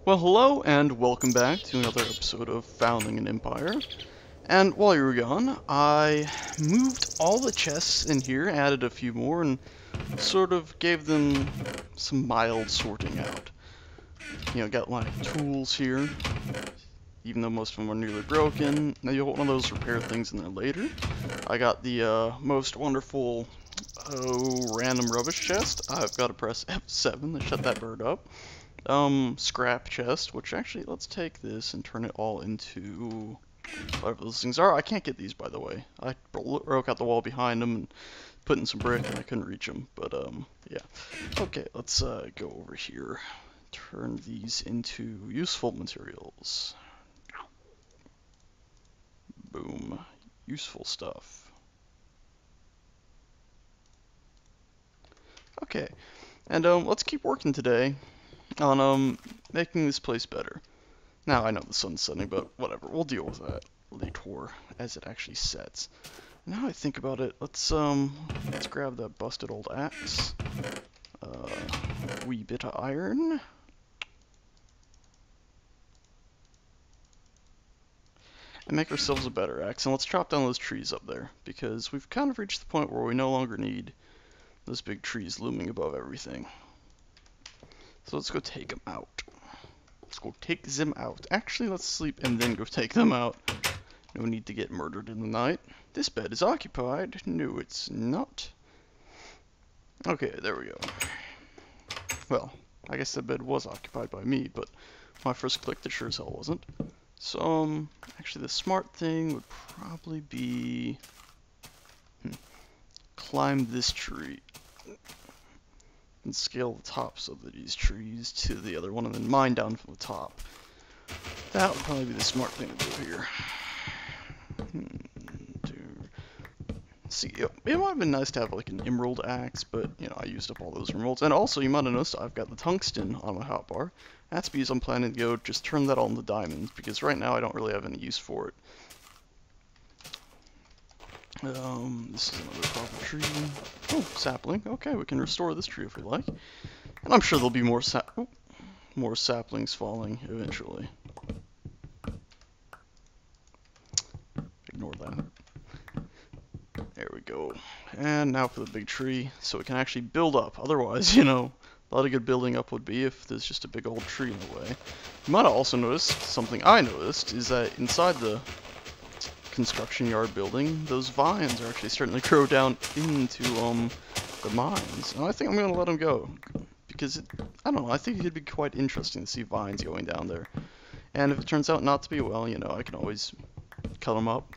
Well, hello and welcome back to another episode of Founding an Empire. And while you were gone, I moved all the chests in here, added a few more, and sort of gave them some mild sorting out. You know, got my tools here, even though most of them are nearly broken. Now you'll want one of those repair things in there later. I got the most wonderful, random rubbish chest. I've got to press F7 to shut that bird up. Scrap chest, which actually, let's take this and turn it all into whatever those things are. I can't get these, by the way. I broke out the wall behind them and put in some brick and I couldn't reach them, but, yeah. Okay, let's, go over here. Turn these into useful materials. Boom. Useful stuff. Okay, and, let's keep working today on, making this place better. Now, I know the sun's setting, but whatever, we'll deal with that later as it actually sets. Now I think about it, let's grab that busted old axe, wee bit of iron, and make ourselves a better axe, and let's chop down those trees up there, because we've kind of reached the point where we no longer need those big trees looming above everything. So let's go take them out. Let's go take them out. Actually, let's sleep and then go take them out. No need to get murdered in the night. This bed is occupied. No, it's not. Okay, there we go. Well, I guess the bed was occupied by me, but when I first clicked, it sure as hell wasn't. So, actually the smart thing would probably be... climb this tree. And scale the tops of these trees to the other one, and then mine down from the top. That would probably be the smart thing to do here. See, it might have been nice to have like an emerald axe, but you know, I used up all those emeralds. And also, you might have noticed I've got the tungsten on my hotbar. That's because I'm planning to go just turn that all into diamonds, because right now I don't really have any use for it. This is another proper tree. Oh, sapling. Okay, we can restore this tree if we like. And I'm sure there'll be more more saplings falling eventually. Ignore that. There we go. And now for the big tree, so it can actually build up. Otherwise, you know, a lot of good building up would be if there's just a big old tree in the way. You might have also noticed, something I noticed, is that inside the construction yard building, those vines are actually starting to grow down into the mines. And I think I'm going to let them go, because I don't know, I think it could be quite interesting to see vines going down there. And if it turns out not to be, well, you know, I can always cut them up.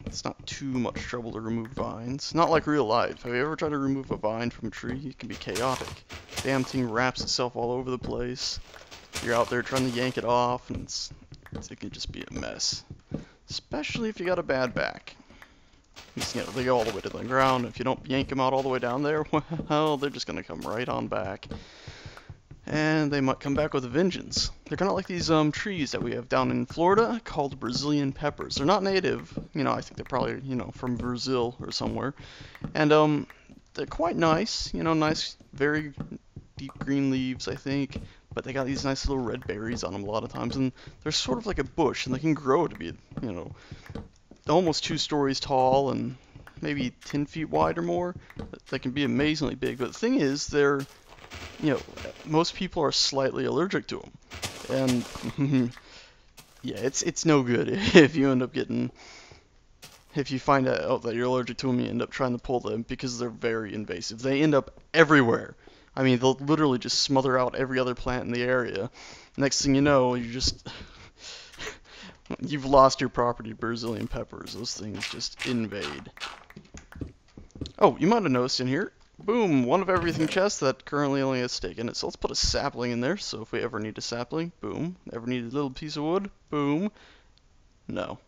It's not too much trouble to remove vines. Not like real life. Have you ever tried to remove a vine from a tree? It can be chaotic. Damn thing wraps itself all over the place. You're out there trying to yank it off, and it can just be a mess. Especially if you got a bad back. Because, you know, they go all the way to the ground. If you don't yank them out all the way down there, well, they're just going to come right on back. And they might come back with a vengeance. They're kind of like these trees that we have down in Florida called Brazilian peppers. They're not native. You know, I think they're probably, you know, from Brazil or somewhere. And they're quite nice. You know, nice, very deep green leaves, I think. But they got these nice little red berries on them a lot of times, and they're sort of like a bush, and they can grow to be, you know, almost 2 stories tall and maybe 10 feet wide or more. They can be amazingly big, but the thing is, they're, you know, most people are slightly allergic to them, and yeah, it's no good if you end up getting, if you find out that you're allergic to them, you end up trying to pull them because they're very invasive. They end up everywhere. I mean, they'll literally just smother out every other plant in the area. Next thing you know, you've lost your property to Brazilian peppers. Those things just invade. Oh, you might have noticed in here, boom, one of everything chest that currently only has steak in it. So let's put a sapling in there, so if we ever need a sapling, boom. Ever need a little piece of wood, boom. No.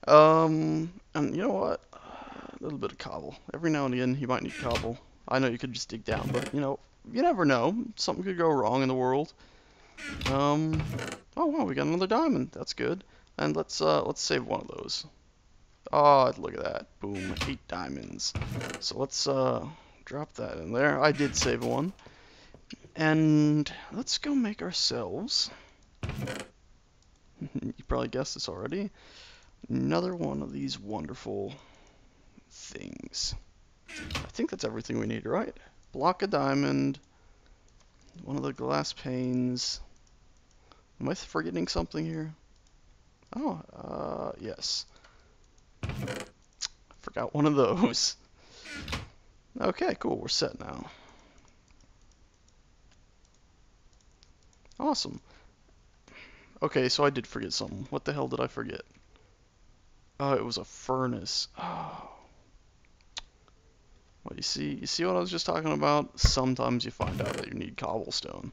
And you know what? A little bit of cobble. Every now and again, you might need cobble. I know you could just dig down, but, you know, you never know. Something could go wrong in the world. Oh wow, we got another diamond. That's good. And let's save one of those. Oh, look at that. Boom, 8 diamonds. So let's drop that in there. I did save one. And let's go make ourselves, you probably guessed this already, another one of these wonderful things. I think that's everything we need, right? Block of diamond, one of the glass panes. Am I forgetting something here? Oh, yes. Forgot one of those. Okay, cool, we're set now. Awesome. Okay, so I did forget something. What the hell did I forget? Oh, it was a furnace. Oh. Well, you see what I was just talking about? Sometimes you find out that you need cobblestone.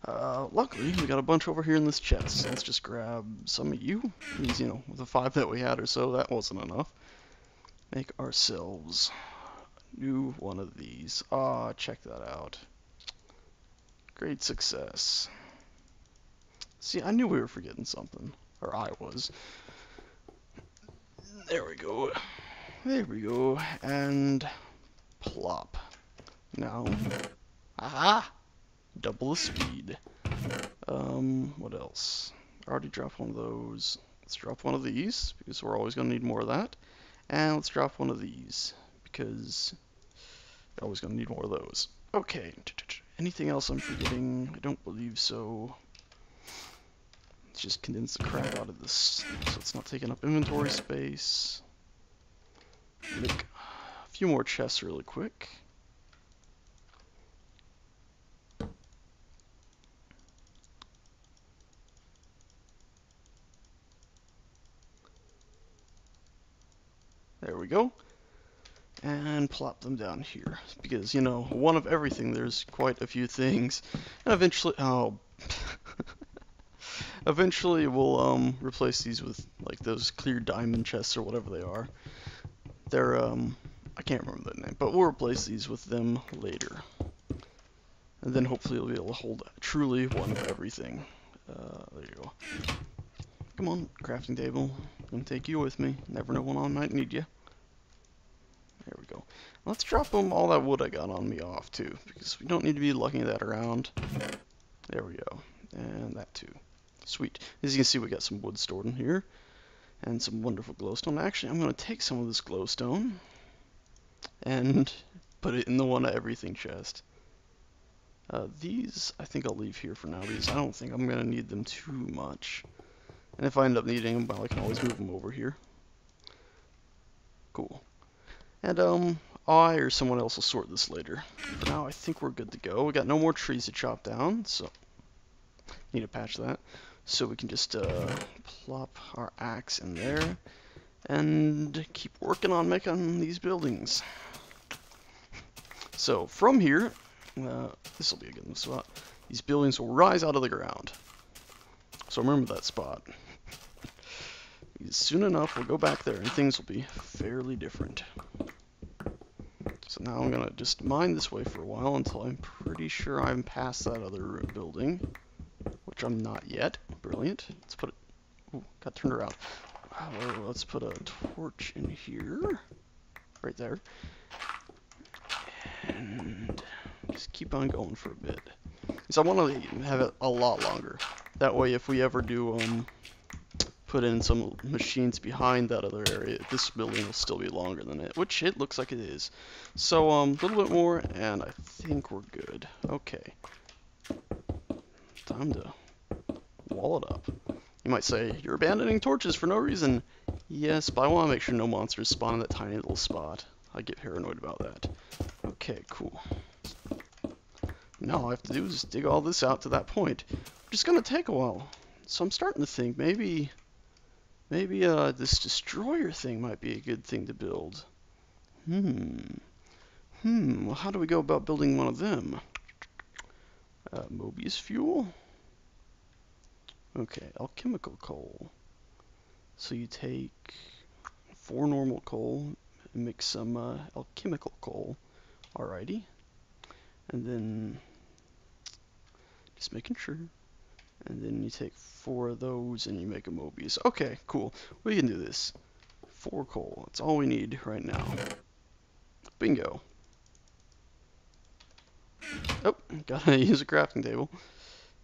Luckily, we got a bunch over here in this chest. So let's just grab some of you. These, you know, the 5 that we had or so, that wasn't enough. Make ourselves a new one of these. Ah, check that out. Great success. See, I knew we were forgetting something. Or I was. There we go. There we go. And plop. Now. Aha! Double the speed. What else? I already dropped one of those. Let's drop one of these, because we're always going to need more of that. And let's drop one of these, because we're always going to need more of those. Okay. Anything else I'm forgetting? I don't believe so. Let's just condense the crap out of this, so it's not taking up inventory space. Make a few more chests really quick. There we go. And plop them down here. Because, you know, one of everything, there's quite a few things. And eventually, oh. Eventually we'll, replace these with, like, those clear diamond chests or whatever they are. They're, I can't remember the name, but we'll replace these with them later. And then hopefully we'll be able to hold truly one of everything. There you go. Come on, crafting table. I'm gonna take you with me. Never know when I might need you. There we go. Let's drop all that wood I got on me off too, because we don't need to be lugging that around. There we go. And that too. Sweet. As you can see, we got some wood stored in here. And some wonderful glowstone. Actually, I'm going to take some of this glowstone and put it in the one of everything chest. These, I think I'll leave here for now, because I don't think I'm going to need them too much. And if I end up needing them, well, I can always move them over here. Cool. And, I or someone else will sort this later. For now, I think we're good to go. We got no more trees to chop down, so need to patch that. So we can just plop our axe in there and keep working on making these buildings. So from here, this will be a good spot. These buildings will rise out of the ground. So remember that spot. Soon enough, we'll go back there and things will be fairly different. So now I'm going to just mine this way for a while until I'm pretty sure I'm past that other building. Which I'm not yet. Brilliant. Let's put it... Ooh, got turned around. Let's put a torch in here. Right there. And just keep on going for a bit. Because I want to have it a lot longer. That way if we ever do put in some machines behind that other area, this building will still be longer than it. Which it looks like it is. So a little bit more and I think we're good. Okay. Time to wall it up. You might say, you're abandoning torches for no reason. Yes, but I want to make sure no monsters spawn in that tiny little spot. I get paranoid about that. Okay, cool. Now all I have to do is dig all this out to that point. Which is going to take a while. So I'm starting to think maybe this destroyer thing might be a good thing to build. Well, how do we go about building one of them? Mobius fuel? Okay, alchemical coal. So you take 4 normal coal and mix some alchemical coal. Alrighty. And then, just making sure. And then you take 4 of those and you make a Mobius. Okay, cool. We can do this. 4 coal. That's all we need right now. Bingo. Oh, gotta use a crafting table.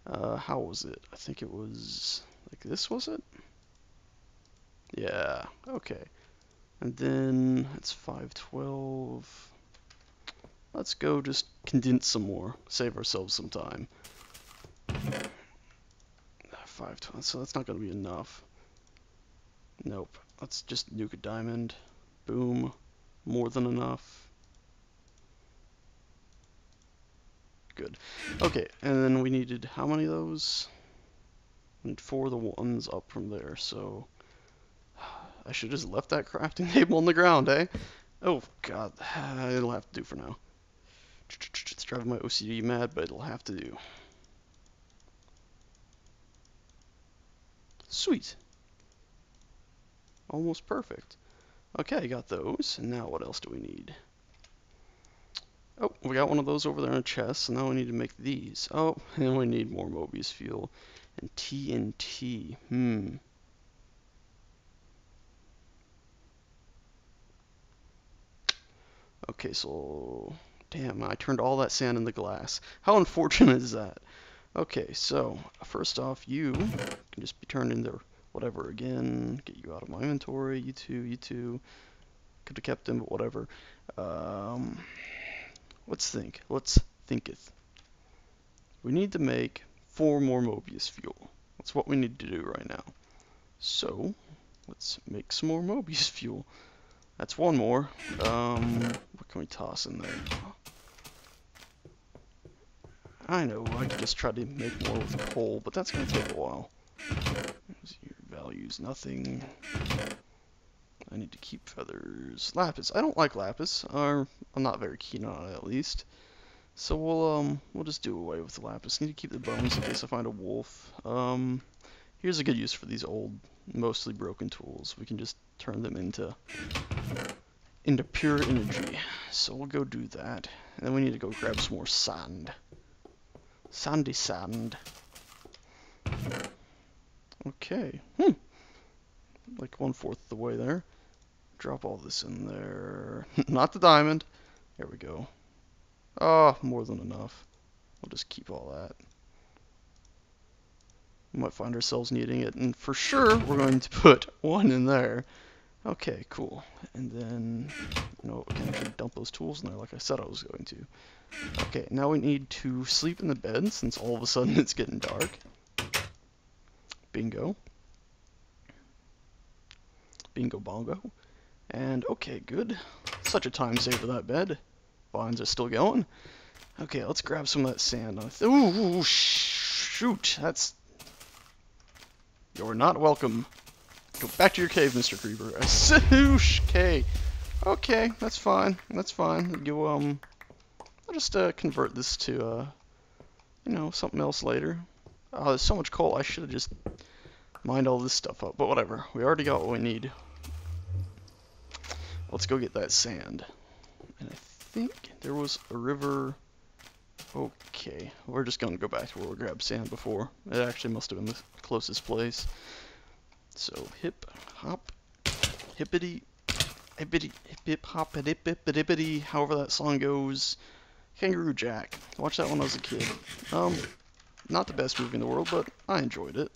How was it? I think it was like this, was it? Yeah, okay. And then it's 512. Let's go just condense some more. Save ourselves some time. 512, so that's not going to be enough. Nope. Let's just nuke a diamond. Boom. More than enough. Good. Okay, and then we needed how many of those? And 4 of the ones up from there, so I should have just left that crafting table on the ground, eh? Oh, God. It'll have to do for now. It's driving my OCD mad, but it'll have to do. Sweet. Almost perfect. Okay, got those. And now what else do we need? Oh, we got one of those over there in a chest, so now we need to make these. Oh, and we need more Mobius fuel. And TNT. Okay, so... Damn, I turned all that sand into glass. How unfortunate is that? Okay, so, first off, you can just be turned into whatever again. Get you out of my inventory. You two. Could have kept them, but whatever. Let's think. Let's thinketh. We need to make 4 more Mobius fuel. That's what we need to do right now. So, let's make some more Mobius fuel. That's 1 more. What can we toss in there? I know, I could just try to make more with coal, but that's going to take a while. Your values, nothing. I need to keep feathers. Lapis. I don't like lapis, or I'm not very keen on it at least. So we'll just do away with the lapis. Need to keep the bones in case I find a wolf. Here's a good use for these old, mostly broken tools. We can just turn them into pure energy. So we'll go do that. And then we need to go grab some more sand. Sandy sand. Okay. Like 1/4 of the way there. Drop all this in there. Not the diamond. There we go. Oh, more than enough. We'll just keep all that. We might find ourselves needing it, and for sure we're going to put 1 in there. Okay, cool. And then, you know, we can actually dump those tools in there like I said I was going to. Okay, now we need to sleep in the bed since all of a sudden it's getting dark. Bingo. Bingo bongo. And okay, good. Such a time saver, that bed. Vines are still going. Okay, let's grab some of that sand. Ooh, shoot. That's... You're not welcome. Go back to your cave, Mr. Creeper. Swoosh! Okay, that's fine. That's fine. You, I'll just, convert this to, you know, something else later. Oh, there's so much coal. I should have just mined all this stuff up. But whatever. We already got what we need. Let's go get that sand. And I think there was a river... Okay, we're just going to go back to where we grabbed sand before. It actually must have been the closest place. So, hip, hop, hippity, hippity, hip, hop, hip, hippity, however that song goes. Kangaroo Jack. Watched that when I was a kid. Not the best movie in the world, but I enjoyed it.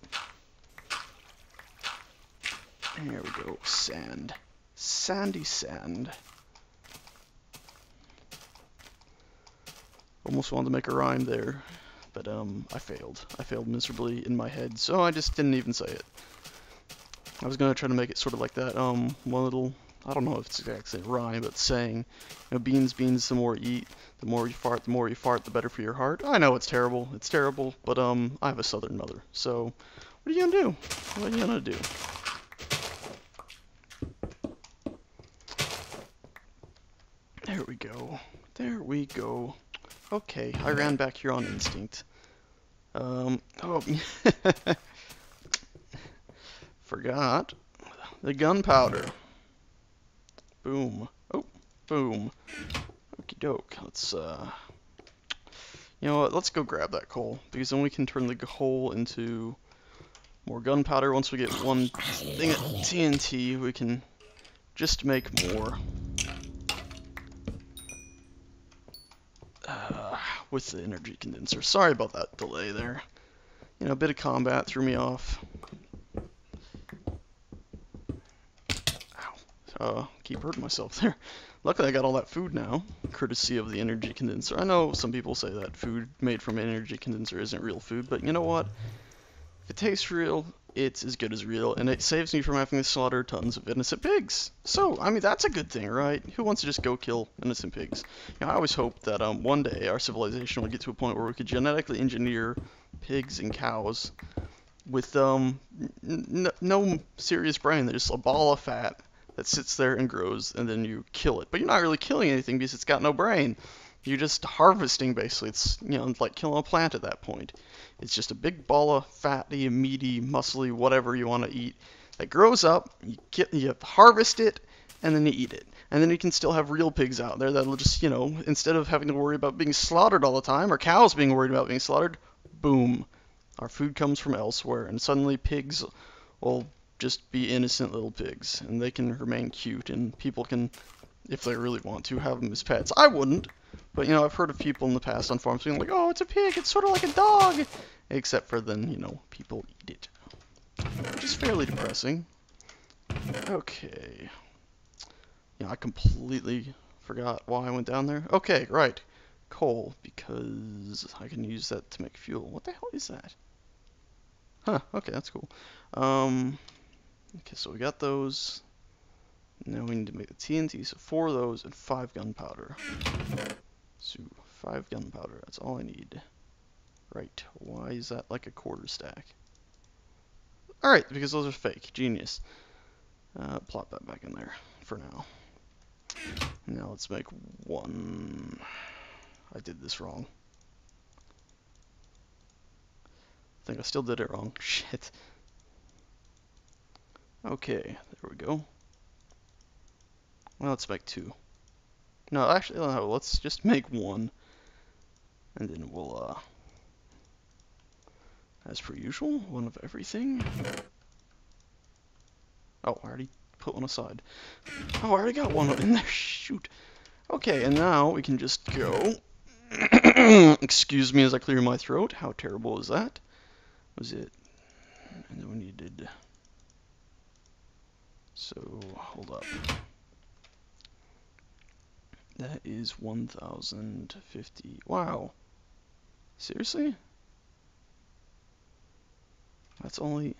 There we go. Sand. Sandy sand. Almost wanted to make a rhyme there, but I failed. I failed miserably in my head, so I just didn't even say it. I was gonna try to make it sort of like that one little, I don't know if it's exactly a rhyme, but saying, you know, beans, beans, the more you eat, the more you fart, the better for your heart. I know it's terrible, but I have a southern mother, so what are you gonna do? What are you gonna do? There we go. There we go. Okay, I ran back here on instinct. Oh, forgot the gunpowder. Boom. Oh, boom. Okie doke. Let's, you know what, let's go grab that coal, because then we can turn the coal into more gunpowder. Once we get 1 thing of TNT, we can just make more. with the energy condenser. Sorry about that delay there. You know, a bit of combat threw me off. Ow. Keep hurting myself there. Luckily I got all that food now, courtesy of the energy condenser. I know some people say that food made from an energy condenser isn't real food, but you know what? If it tastes real, it's as good as real, and it saves me from having to slaughter tons of innocent pigs. So, I mean, that's a good thing, right? Who wants to just go kill innocent pigs? You know, I always hoped that one day our civilization would get to a point where we could genetically engineer pigs and cows with no serious brain. They're just a ball of fat that sits there and grows, and then you kill it. But you're not really killing anything because it's got no brain. You're just harvesting, basically. It's, you know, like killing a plant at that point. It's just a big ball of fatty, meaty, muscly, whatever you want to eat that grows up. You harvest it, and then you eat it. And then you can still have real pigs out there that'll just, you know, instead of having to worry about being slaughtered all the time, or cows being worried about being slaughtered, boom, our food comes from elsewhere, and suddenly pigs will just be innocent little pigs, and they can remain cute, and people can, if they really want to, have them as pets. I wouldn't, but you know, I've heard of people in the past on farms being like, oh, it's a pig, it's sort of like a dog, except for then, you know, people eat it, which is fairly depressing. Okay. Yeah, I completely forgot why I went down there. Okay, right. Coal, because I can use that to make fuel. What the hell is that? Huh, okay, that's cool. Okay, so we got those. Now we need to make the TNT, so 4 of those and 5 gunpowder. So 5 gunpowder, that's all I need. Right, why is that like a quarter stack? Alright, because those are fake. Genius. Plop that back in there for now. Now let's make 1. I did this wrong. I think I still did it wrong. Shit. Okay, there we go. Well, let's make 2. No, actually, no, let's just make 1. And then we'll, as per usual, 1 of everything. Oh, I already put 1 aside. Oh, I already got 1 in there. Shoot. Okay, and now we can just go. Excuse me as I clear my throat. How terrible is that? Was it? And then we needed. So, hold up. That is 1,050. Wow. Seriously? That's only.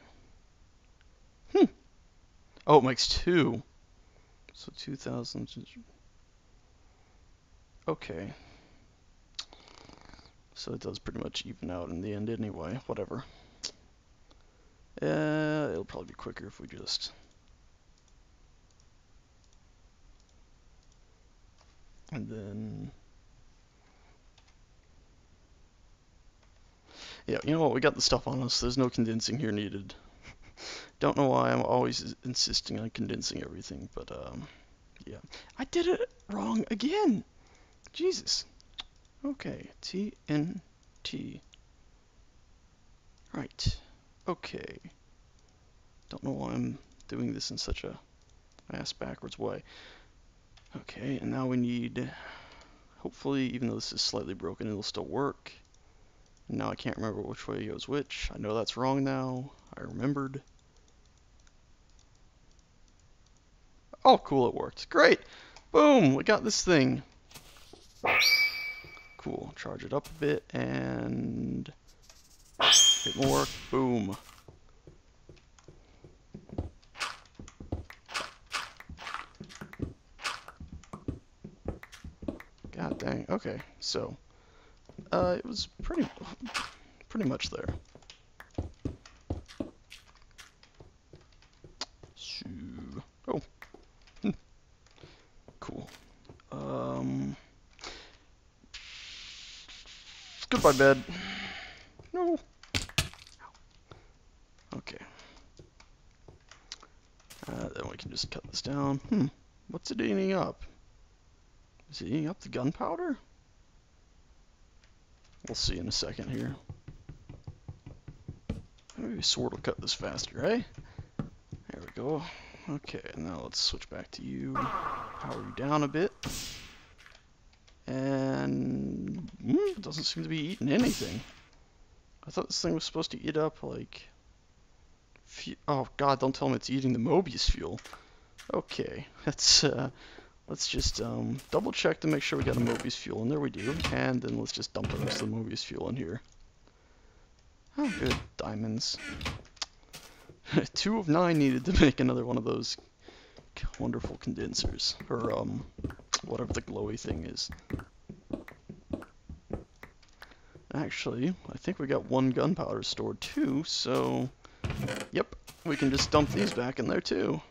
Oh, it makes 2. So 2,000. Okay. So it does pretty much even out in the end anyway. Whatever. It'll probably be quicker if we just. And then. Yeah, you know what? We got the stuff on us. There's no condensing here needed. Don't know why I'm always insisting on condensing everything, but yeah. I did it wrong again. Jesus. Okay, TNT. Right. Okay. Don't know why I'm doing this in such a ass backwards way. Okay, and now we need, hopefully, even though this is slightly broken, it'll still work. Now I can't remember which way goes which. I know that's wrong now. I remembered. Oh, cool, it worked. Great! Boom! We got this thing. Cool. Charge it up a bit, and a bit more. Boom. God dang. Okay, so it was pretty much there. So, oh, cool. Goodbye, bed. No. Okay. Then we can just cut this down. What's it eating up? Is it eating up the gunpowder? We'll see in a second here. Maybe a sword will cut this faster, eh? There we go. Okay, now let's switch back to you. Power you down a bit. And It doesn't seem to be eating anything. I thought this thing was supposed to eat up, like... Oh god, don't tell me it's eating the Mobius fuel. Okay, let's just double check to make sure we got a Mobius fuel, and there we do. And then let's just dump the rest of the Mobius fuel in here. Oh, good. Diamonds. 2 of 9 needed to make another one of those wonderful condensers. Or, whatever the glowy thing is. Actually, I think we got 1 gunpowder stored too, so... Yep, we can just dump these back in there too.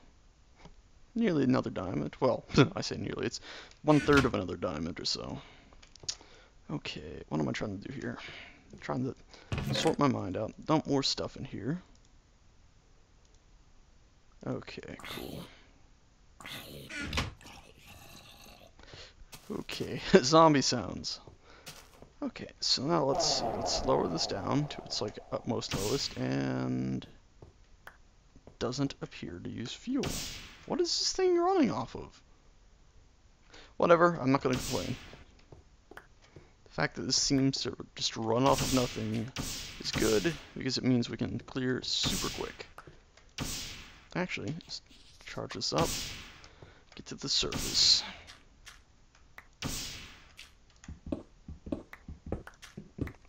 Nearly another diamond. Well, I say nearly. It's 1/3 of another diamond or so. Okay, what am I trying to do here? I'm trying to sort my mind out. Dump more stuff in here. Okay, cool. Okay, zombie sounds. Okay, so now let's lower this down to its like utmost lowest, and doesn't appear to use fuel. What is this thing running off of? Whatever, I'm not going to complain. The fact that this seems to just run off of nothing is good, because it means we can clear super quick. Actually, let's charge this up, get to the surface.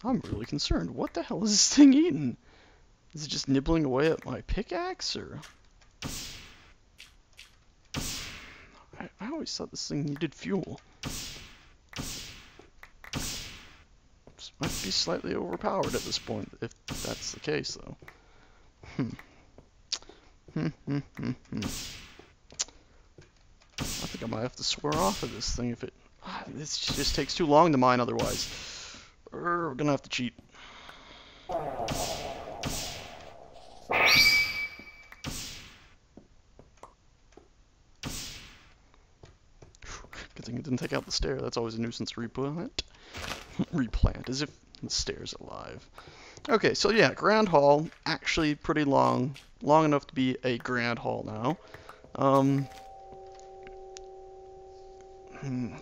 I'm really concerned. What the hell is this thing eating? Is it just nibbling away at my pickaxe, or...? I always thought this thing needed fuel. This might be slightly overpowered at this point, if that's the case, though. I think I might have to swear off of this thing if it... This just takes too long to mine otherwise. We're gonna have to cheat. Good thing it didn't take out the stair. That's always a nuisance. Replant. Replant, as if the stair's alive. Okay, so yeah, Grand Hall, actually pretty long. Long enough to be a Grand Hall now.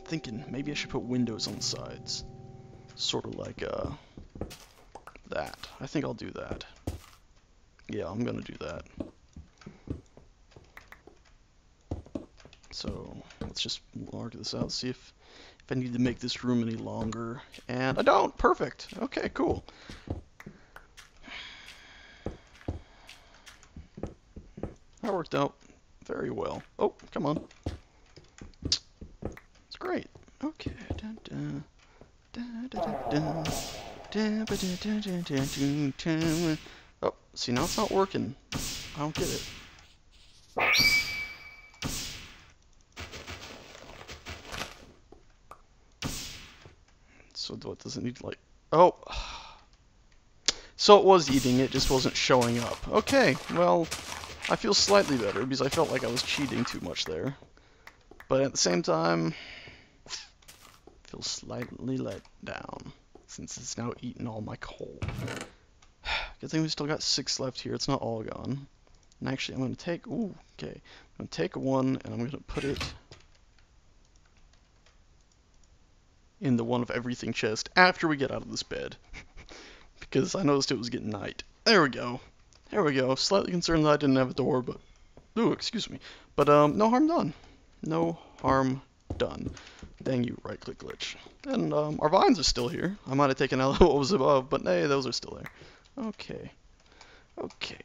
Thinking maybe I should put windows on the sides. Sort of like, that. I think I'll do that. Yeah, I'm gonna do that. So, let's just mark this out, see if I need to make this room any longer. And I don't! Perfect! Okay, cool. That worked out very well. Oh, come on. It's great. Okay. Oh, see, now it's not working. I don't get it. So what does it need, like... Oh! So it was eating, it just wasn't showing up. Okay, well, I feel slightly better, because I felt like I was cheating too much there. But at the same time, I feel slightly let down, since it's now eaten all my coal. Good thing we still got 6 left here, it's not all gone. And actually, I'm going to take... Ooh, okay. I'm going to take 1, and I'm going to put it in the one of everything chest after we get out of this bed. Because I noticed it was getting night. There we go. There we go. Slightly concerned that I didn't have a door, but... Ooh, excuse me. But, no harm done. No harm done. Dang you, right-click glitch. And, our vines are still here. I might have taken out what was above, but hey, those are still there. Okay. Okay.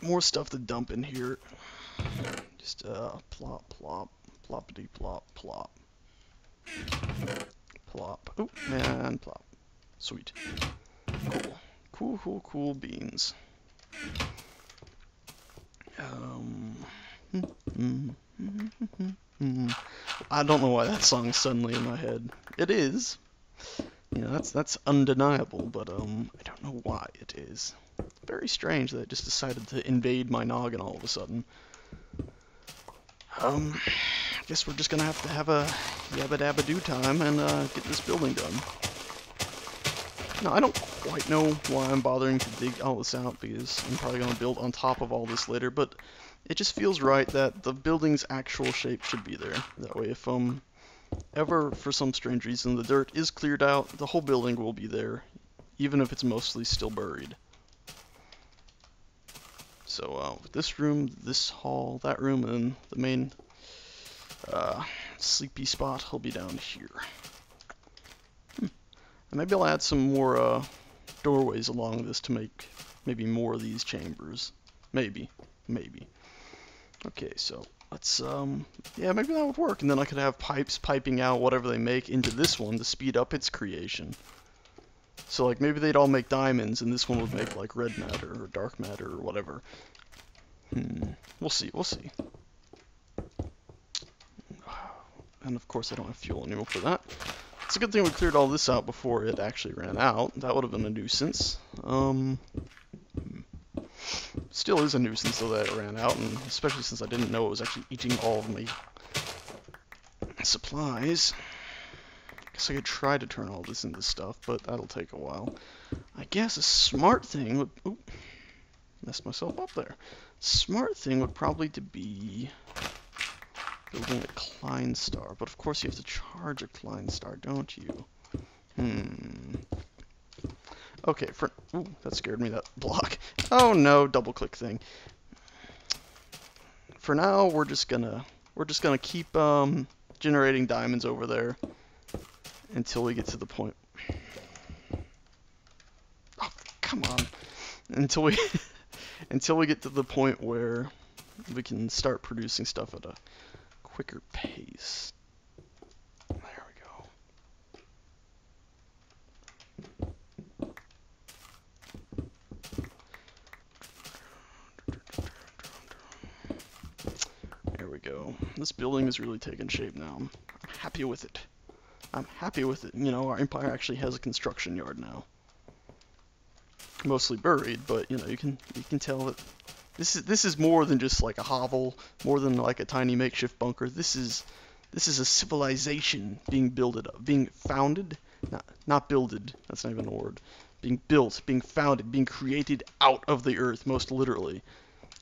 More stuff to dump in here. Just, plop, plop, ploppity, plop, plop. Plop. Oh, and plop. Sweet. Cool. Cool, cool, cool beans. I don't know why that song's suddenly in my head. It is. You know, that's undeniable, but, I don't know why it is. Very strange that it just decided to invade my noggin all of a sudden. I guess we're just gonna have a yabba dabba do time and get this building done. Now, I don't quite know why I'm bothering to dig all this out, because I'm probably gonna build on top of all this later, but it just feels right that the building's actual shape should be there. That way, if ever, for some strange reason, the dirt is cleared out, the whole building will be there, even if it's mostly still buried. So with this room, this hall, that room, and the main sleepy spot will be down here. And maybe I'll add some more doorways along this to make maybe more of these chambers. Maybe. Okay, so let's, yeah, maybe that would work. And then I could have pipes piping out whatever they make into this one to speed up its creation. So, like, maybe they'd all make diamonds, and this one would make, like, red matter or dark matter or whatever. We'll see. And, of course, I don't have fuel anymore for that. It's a good thing we cleared all this out before it actually ran out. That would have been a nuisance. Still is a nuisance, though, that it ran out, and especially since I didn't know it was actually eating all of my supplies. Guess I could try to turn all this into stuff, but that'll take a while. I guess a smart thing would... Oop, messed myself up there. Smart thing would probably be building a Klein star, but of course you have to charge a Klein star, don't you? Okay, ooh, that scared me, that block. Oh no, double click thing. For now, we're just gonna keep generating diamonds over there until we get to the point. Oh, come on. Until we get to the point where we can start producing stuff at a quicker pace. There we go. There we go. This building is really taking shape now. I'm happy with it. You know, our empire actually has a construction yard now. Mostly buried, but you know, you can tell that this is more than just like a hovel, more than like a tiny makeshift bunker. This is a civilization being being founded, not builded. That's not even a word. Being built, being founded, being created out of the earth, most literally.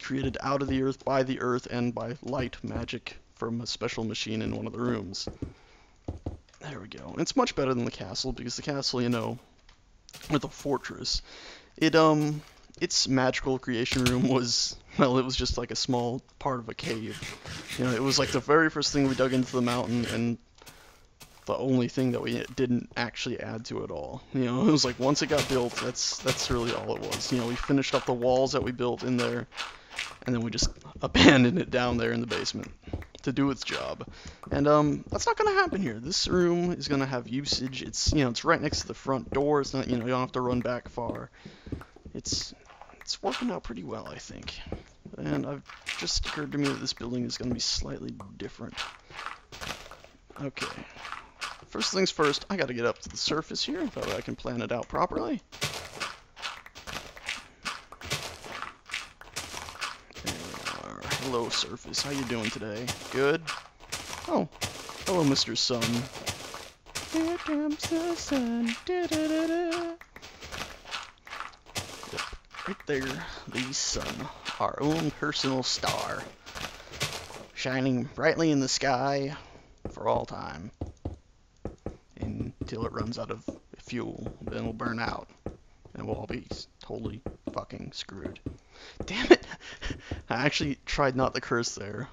Created out of the earth, by the earth, and by light magic from a special machine in one of the rooms. There we go. And it's much better than the castle, because the castle, you know, with a fortress, its magical creation room was, well, it was just like a small part of a cave. You know, it was like the very first thing we dug into the mountain, and the only thing that we didn't actually add to it all. You know, it was like once it got built, that's really all it was. You know, we finished up the walls that we built in there, and then we just abandoned it down there in the basement to do its job. And that's not gonna happen here. This room is gonna have usage. It's, you know, it's right next to the front door. It's not, you know, you don't have to run back far. It's working out pretty well, I think. And I've just occurred to me that this building is gonna be slightly different. Okay. First things first, I gotta get up to the surface here, that way I can plan it out properly. There we are. Hello, surface. How you doing today? Good? Oh, hello, Mr. Sun. Here comes the sun. Da-da-da-da. Yep, right there, the sun. Our own personal star. Shining brightly in the sky for all time. Until it runs out of fuel, then it'll burn out. And we'll all be totally fucking screwed. Damn it! I actually tried not to curse there.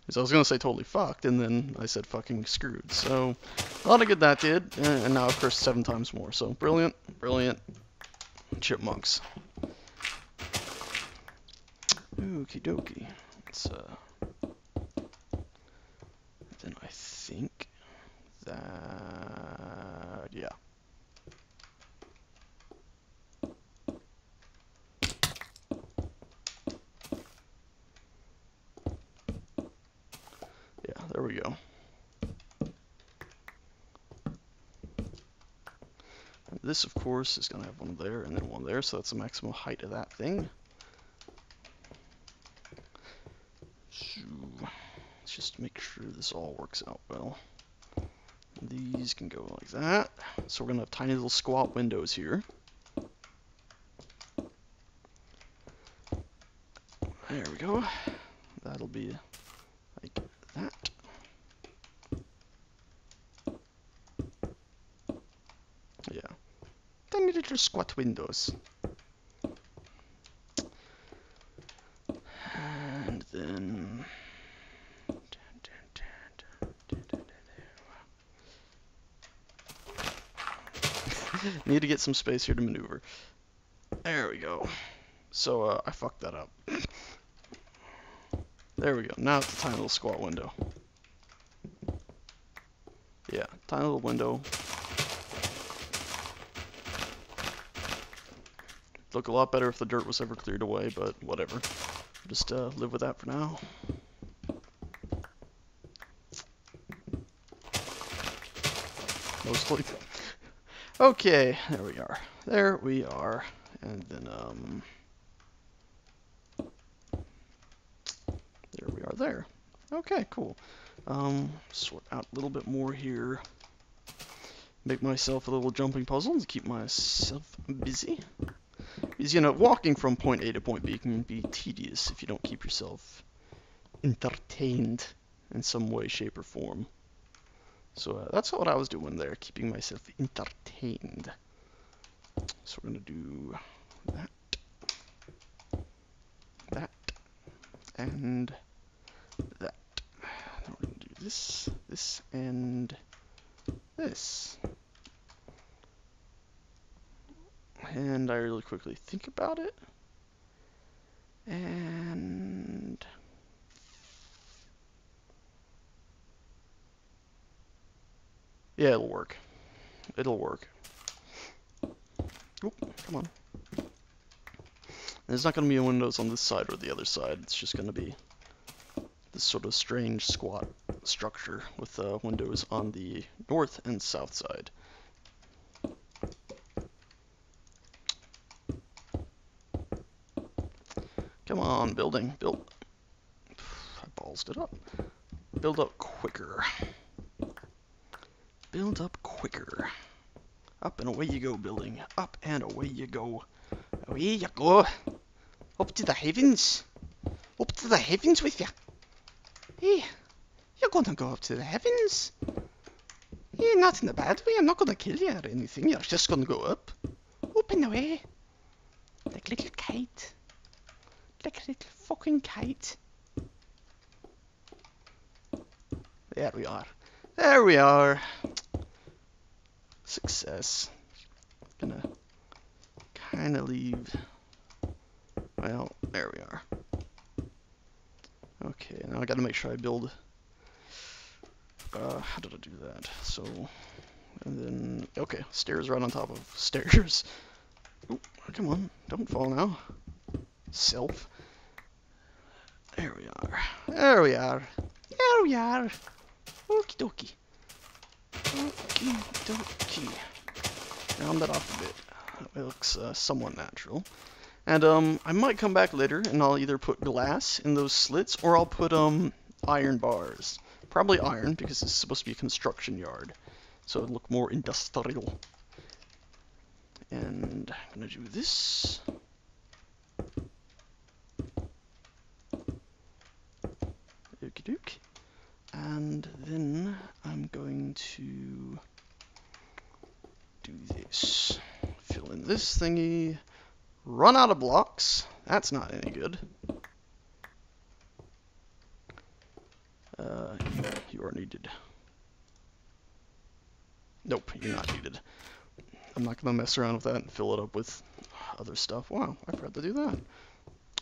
Because I was going to say totally fucked, and then I said fucking screwed. So, a lot of good that did, and now I've cursed 7 times more. So, brilliant, brilliant. Chipmunks. Okie dokie. Let's, then I think that, yeah. Yeah, there we go. And this, of course, is going to have one there and then one there, so that's the maximum height of that thing. So, let's just make sure this all works out well. These can go like that. So we're going to have tiny little squat windows here. There we go. That'll be like that. little squat windows. And then... Need to get some space here to maneuver. There we go. So, I fucked that up. There we go. Now it's a tiny little squat window. Yeah, tiny little window. Look a lot better if the dirt was ever cleared away, but whatever. Just live with that for now. Mostly. Okay, there we are. There we are. And then, there we are there. Okay, cool. Sort out a little bit more here. Make myself a little jumping puzzle to keep myself busy. Because, you know, walking from point A to point B can be tedious if you don't keep yourself entertained in some way, shape, or form. So that's what I was doing there, keeping myself entertained. So we're going to do that, and that. Then we're going to do this, and this. And I really quickly think about it. And... yeah, it'll work. It'll work. Oop, come on. There's not going to be windows on this side or the other side. It's just going to be this sort of strange squat structure with windows on the north and south side. Come on, building. Build. I ballsed it up. Build up quicker. Build up quicker. Up and away you go, building. Up and away you go. Away you go. Up to the heavens. Up to the heavens with you. Hey, you're gonna go up to the heavens. Yeah, not in a bad way. I'm not gonna kill you or anything. You're just gonna go up. Up and away. Like a little kite. Like a little fucking kite. There we are. There we are. Success. Gonna kinda leave. Well, there we are. Okay, now I gotta make sure I build. How did I do that? So, and then, okay, stairs right on top of stairs. Ooh, come on, don't fall now. Self. There we are. There we are. There we are. Okie dokie. Okie dokie. Round that off a bit. It looks somewhat natural. And I might come back later and I'll either put glass in those slits or I'll put iron bars. Probably iron because it's supposed to be a construction yard. So it'll look more industrial. And I'm gonna do this. Okie doke. And then I'm going to do this. Fill in this thingy. Run out of blocks. That's not any good. You are needed. Nope, you're not needed. I'm not going to mess around with that and fill it up with other stuff. Wow, I forgot to do that.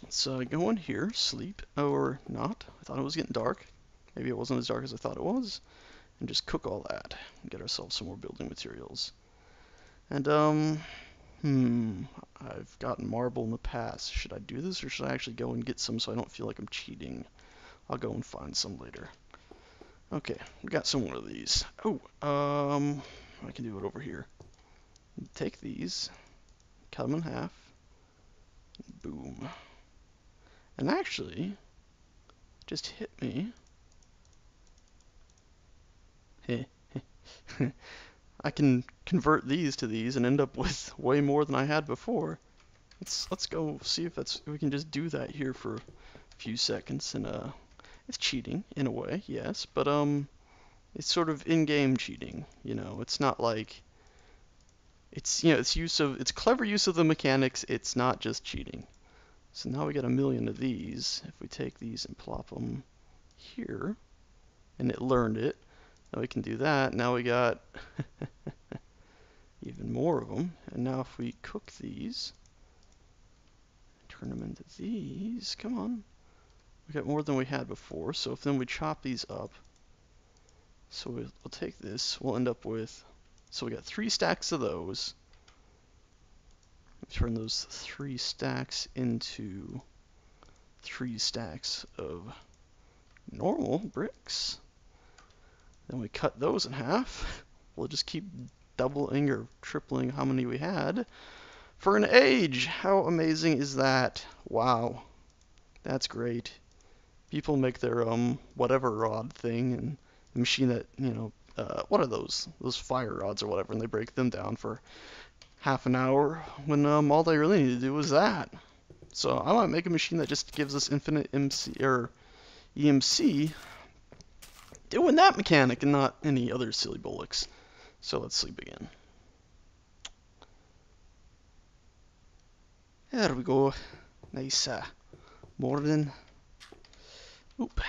Let's go in here, sleep, or not. I thought it was getting dark. Maybe it wasn't as dark as I thought it was. And just cook all that and get ourselves some more building materials. And, I've gotten marble in the past. Should I do this or should I actually go and get some so I don't feel like I'm cheating? I'll go and find some later. Okay, we got some more of these. Oh, I can do it over here. Take these, cut them in half, boom. And actually, just hit me. I can convert these to these and end up with way more than I had before. Let's go see if we can just do that here for a few seconds. And it's cheating in a way, yes, but it's sort of in-game cheating. You know, it's not like It's, you know, it's clever use of the mechanics. It's not just cheating. So now we got a million of these. If we take these and plop them here, and it learned it, now we can do that. Now we got even more of them. And now if we cook these, turn them into these, come on. We got more than we had before. So if then we chop these up, so we'll take this, we'll end up with, so we got 3 stacks of those. Turn those 3 stacks into 3 stacks of normal bricks. Then we cut those in half. We'll just keep doubling or tripling how many we had for an age. How amazing is that? Wow. That's great. People make their whatever rod thing, and the machine that, you know, what are those? Those fire rods or whatever, and they break them down for half an hour when all they really need to do is that. So I want to make a machine that just gives us infinite EMC doing that mechanic and not any other silly bullocks. So let's sleep again. There we go. Nice morning. Oop.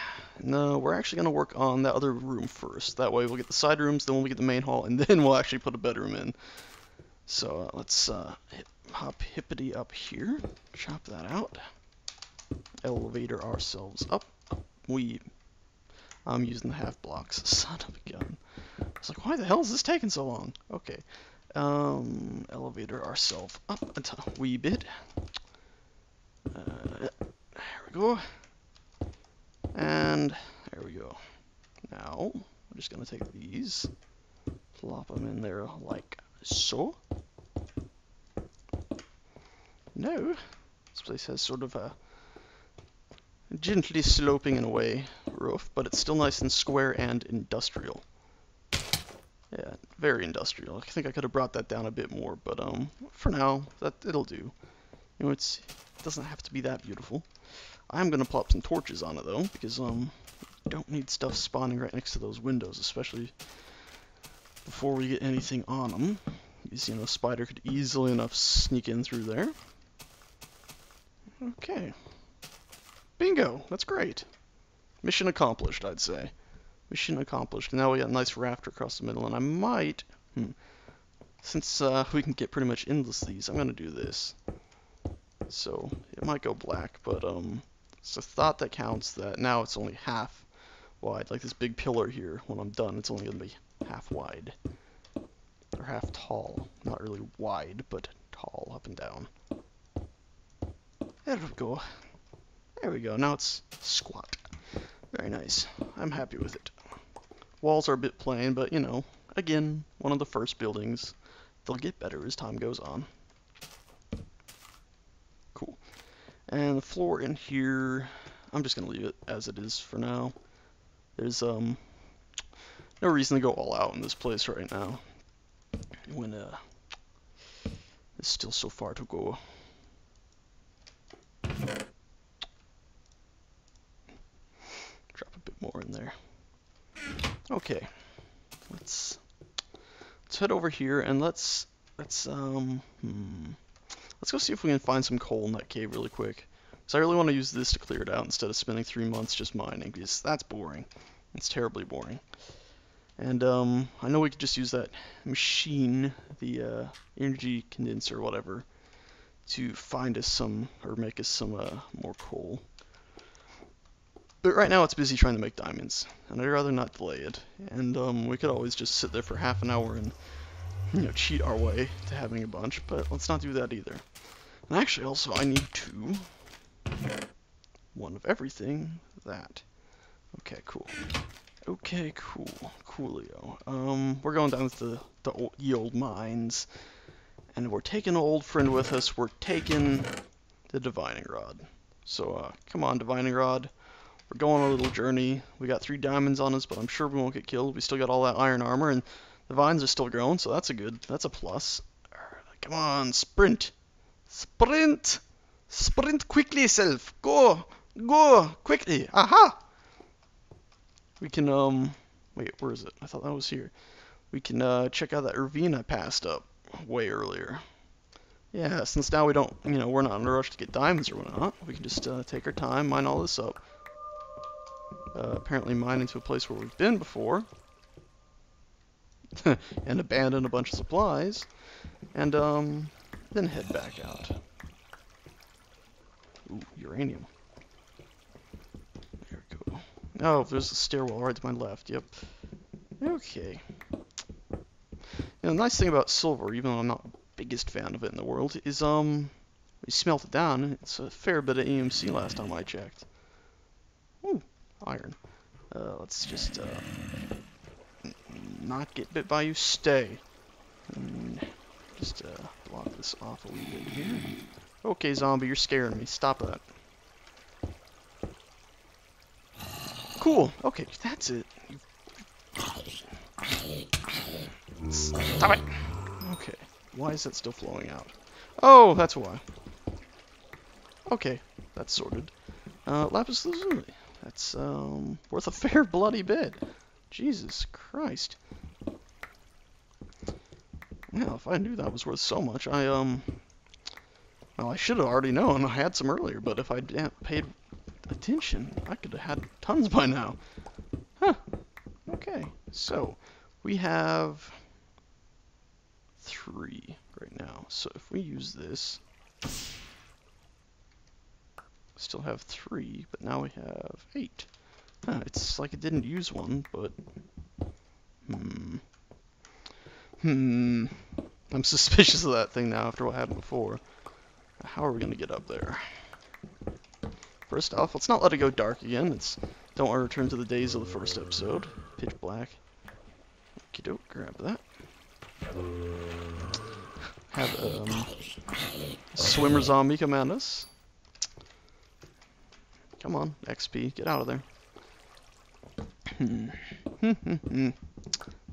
No, we're actually going to work on that other room first. That way we'll get the side rooms, then we'll get the main hall, and then we'll actually put a bedroom in. So let's hop hippity up here. Chop that out. Elevator ourselves up. I'm using the half blocks. Son of a gun. I was like, why the hell is this taking so long? Okay. Elevator ourselves up a wee bit. There we go. And there we go. Now, I'm just going to take these, plop them in there like so. Now, this place has sort of a gently sloping in a way roof, but it's still nice and square and industrial. Yeah, very industrial. I think I could have brought that down a bit more, but for now, it'll do. You know, it doesn't have to be that beautiful. I'm gonna plop some torches on it though, because don't need stuff spawning right next to those windows, especially before we get anything on them. Because, you know, a spider could easily enough sneak in through there. Okay. Bingo! That's great. Mission accomplished, I'd say. Mission accomplished. Now we got a nice rafter across the middle, and I might, since we can get pretty much endless these, I'm gonna do this. So it might go black, but it's a thought that counts that now it's only half wide. Like this big pillar here, when I'm done, it's only gonna be half wide. Or half tall. Not really wide, but tall up and down. There we go. There we go. Now it's squat. Very nice. I'm happy with it. Walls are a bit plain, but you know, again, one of the first buildings. They'll get better as time goes on. Cool. And the floor in here, I'm just gonna leave it as it is for now. There's no reason to go all out in this place right now when there's still so far to go. Drop a bit more in there. Okay, let's head over here and let's go see if we can find some coal in that cave really quick. Because I really want to use this to clear it out instead of spending 3 months just mining, because that's boring. It's terribly boring. And I know we could just use that machine, the energy condenser or whatever, to find us some, or make us some more coal. But right now it's busy trying to make diamonds, and I'd rather not delay it. And we could always just sit there for half an hour and, you know, cheat our way to having a bunch, but let's not do that either. And actually also I need to, one of everything, that. Okay, cool. Okay, cool. Coolio. We're going down to the old mines, and we're taking an old friend with us. We're taking the divining rod. So, come on, divining rod. We're going on a little journey. We got 3 diamonds on us, but I'm sure we won't get killed. We still got all that iron armor, and the vines are still growing, so that's a plus. Come on, sprint! Sprint! Sprint quickly, self! Go! Go! Quickly! Aha! We can, wait, where is it? I thought that was here. We can, check out that ravine I passed up. way earlier. Yeah, since now we don't, we're not in a rush to get diamonds or whatnot, we can just take our time, mine all this up. Apparently mine into a place where we've been before. And abandon a bunch of supplies. And, then head back out. Ooh, uranium. There we go. Oh, there's a stairwell right to my left, yep. Okay. The nice thing about silver, even though I'm not the biggest fan of it in the world, is, we smelt it down, it's a fair bit of EMC last time I checked. Ooh, iron. Let's just, not get bit by you, stay. Just, block this off a little bit here. Okay, zombie, you're scaring me. Stop that. Cool. Okay, that's it. Stop it. Okay. Why is that still flowing out? Oh, that's why. Okay, that's sorted. Lapis lazuli. That's, worth a fair bloody bit. Jesus Christ. Well, if I knew that was worth so much, well, I should have already known. I had some earlier, but if I'd paid attention, I could have had tons by now. Huh. Okay, so we have 3 right now. So if we use this, still have 3, but now we have 8. Huh, it's like it didn't use one, but I'm suspicious of that thing now after what happened before. How are we gonna get up there? First off, let's not let it go dark again. Don't want to return to the days of the first episode. Pitch black. Okie doke, grab that. Have a swimmer zombie come at us. Come on, XP, get out of there.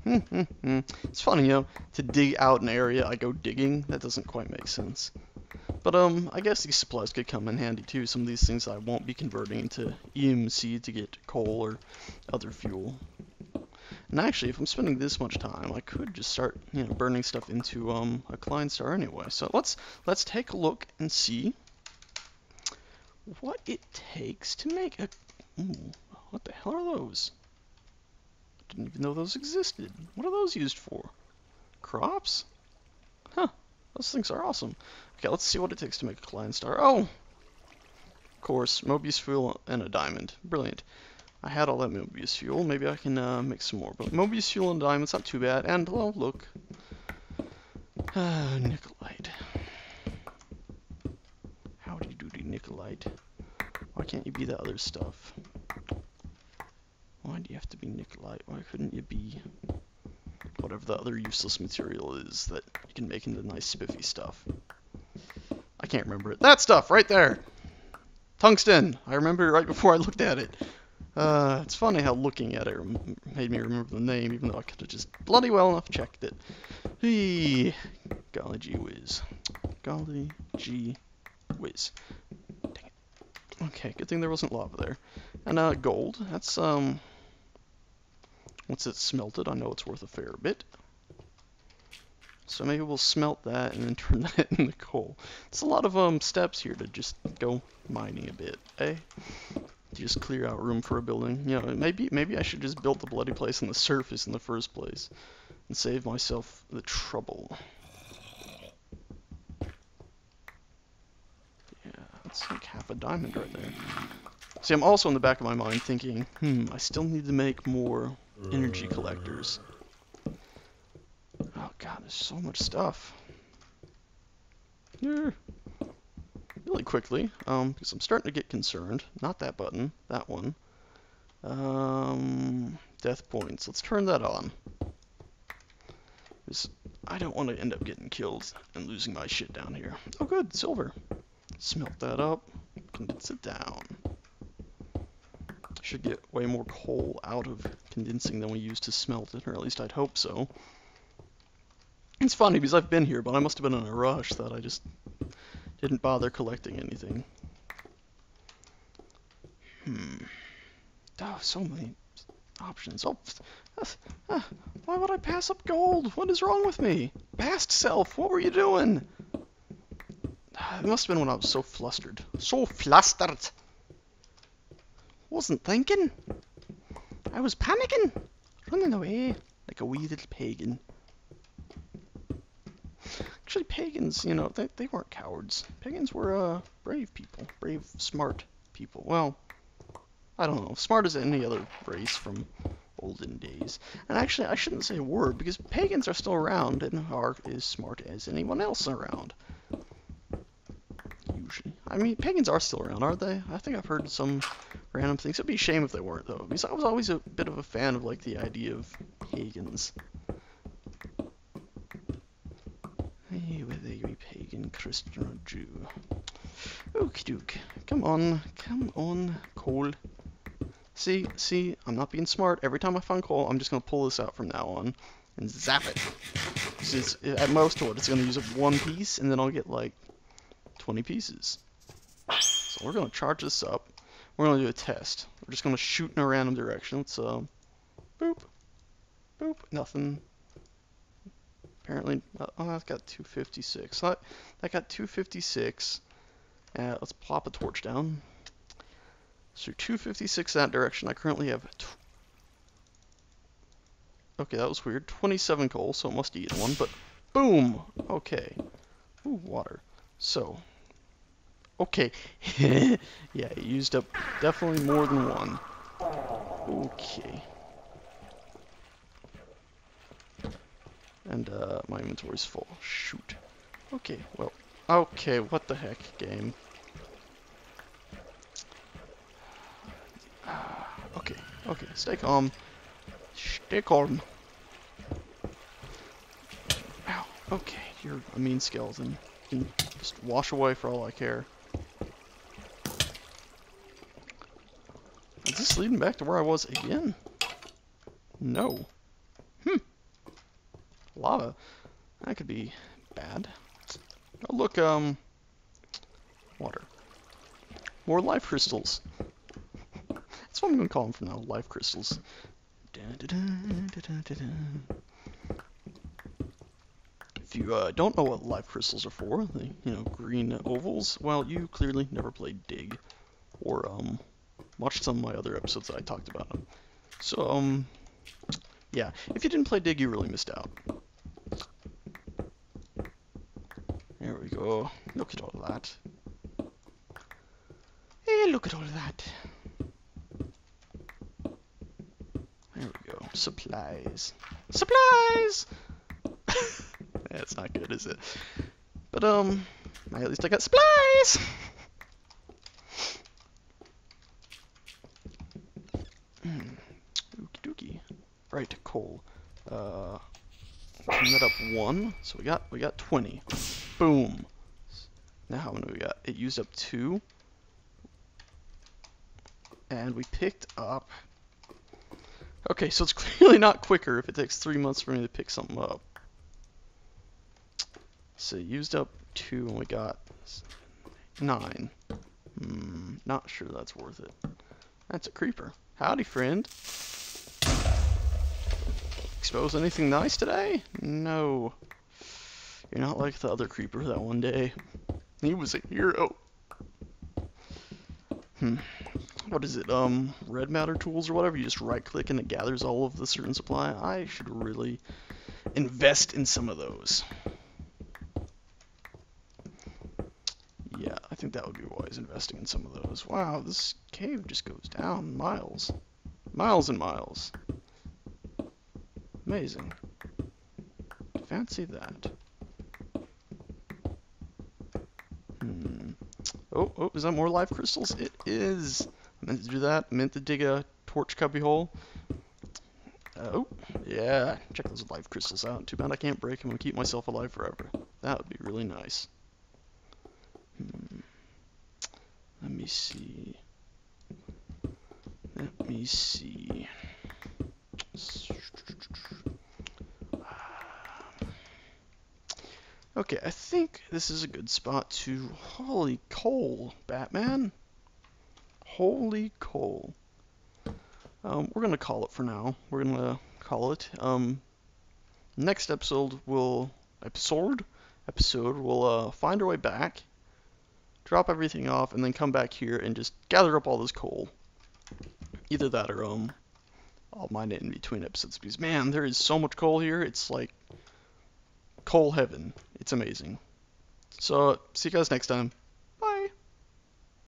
It's funny, to dig out an area, I go digging. That doesn't quite make sense. But, I guess these supplies could come in handy, too. Some of these things I won't be converting into EMC to get coal or other fuel. And actually, if I'm spending this much time, I could just start, burning stuff into, a Klein Star anyway. So let's take a look and see what it takes to make a... Ooh, what the hell are those? Didn't even know those existed. What are those used for? Crops? Huh. Those things are awesome. Okay, let's see what it takes to make a Klein Star. Oh! Of course, Mobius fuel and a diamond. Brilliant. I had all that Mobius fuel. Maybe I can make some more. But Mobius fuel and diamond's not too bad. And, well, look. Nikolite. Howdy doody, Nikolite. Why can't you be the other stuff? Why do you have to be Nikolite? Why couldn't you be whatever the other useless material is that you can make into nice spiffy stuff? I can't remember it. That stuff right there! Tungsten! I remember it right before I looked at it. It's funny how looking at it made me remember the name, even though I could have just bloody well enough checked it. Hey, golly gee whiz. Golly gee whiz. Dang it. Okay, good thing there wasn't lava there. And, gold. That's, once it's smelted, I know it's worth a fair bit. So maybe we'll smelt that and then turn that into coal. It's a lot of steps here to just go mining a bit, eh? To just clear out room for a building. Maybe I should just build the bloody place on the surface in the first place and save myself the trouble. Yeah, that's like half a diamond right there. See, I'm also in the back of my mind thinking, I still need to make more energy collectors. Oh god, there's so much stuff. Yeah. Really quickly, because I'm starting to get concerned. Not that button, that one. Death points. Let's turn that on. Because I don't want to end up getting killed and losing my shit down here. Oh good, silver. Smelt that up. Condense it down. Should get way more coal out of condensing than we used to smelt it, or at least I'd hope so. It's funny because I've been here, but I must have been in a rush that I just didn't bother collecting anything. Oh, so many Options. Oh, why would I pass up gold? What is wrong with me? Past self, what were you doing? It must have been when I was so flustered. So flustered. Wasn't thinking. I was panicking. Running away like a wee little pagan. Actually, pagans, you know, they weren't cowards. Pagans were brave people. Brave, smart people. Well, I don't know. Smart as any other race from olden days. And actually, I shouldn't say were, because pagans are still around and are as smart as anyone else around. Usually. I mean, pagans are still around, aren't they? I think I've heard some random things. It'd be a shame if they weren't, though, because I was always a bit of a fan of, like, the idea of pagans. Hey, whether you be pagan, Christian, or Jew. Okie doke. Come on, coal. See, I'm not being smart. Every time I find coal, I'm just going to pull this out from now on and zap it. Since at most, it's going to use up one piece, and then I'll get like 20 pieces. So we're going to charge this up. We're going to do a test. We're just going to shoot in a random direction. Let's, boop, boop, nothing. Apparently, oh, that's got 256. That got 256. Let's plop a torch down. So 256 that direction. I currently have... Okay, that was weird. 27 coal, so it must eat one, but boom! Okay. Ooh, water. So... Okay. Yeah, it used up definitely more than one. Okay. And, my inventory's full. Shoot. Okay, well... Okay, what the heck, game. Okay, stay calm. Stay calm. Ow, okay, you're a mean skeleton. You can just wash away for all I care. Is this leading back to where I was again? No. Lava. That could be bad. Oh, look, water. More life crystals. That's what I'm going to call them from now, life crystals. If you don't know what life crystals are for, the green ovals, well, you clearly never played Dig, or watched some of my other episodes that I talked about them. So yeah, if you didn't play Dig, you really missed out. There we go. Look at all that. Hey, look at all that. There we go. Supplies. Supplies! That's not good, is it? But, at least I got supplies! Okie dokie. Right, coal. Clean that up one. So we got 20. Boom. Now how many we got? It used up 2. And we picked up... Okay, so it's clearly not quicker if it takes 3 months for me to pick something up. So it used up 2 and we got 9. Not sure that's worth it. That's a creeper. Howdy, friend. Expose anything nice today? No. You're not like the other creeper that one day. He was a hero. What is it, red matter tools or whatever? You just right click and it gathers all of the certain supply? I should really invest in some of those. Yeah, I think that would be wise, investing in some of those. Wow, this cave just goes down miles. Miles and miles. Amazing. Fancy that. Oh, is that more life crystals? It is. I meant to do that. I meant to dig a torch cubby hole. Oh, yeah. Check those life crystals out. Too bad I can't break them and keep myself alive forever. That would be really nice. Let me see. Let me see. Okay, I think this is a good spot to... Holy coal, Batman. Holy coal. We're gonna call it for now. We're gonna call it. Next episode we'll find our way back, drop everything off, and then come back here and just gather up all this coal. Either that or I'll mine it in between episodes because man, there is so much coal here. It's like coal heaven. It's amazing. So see you guys next time.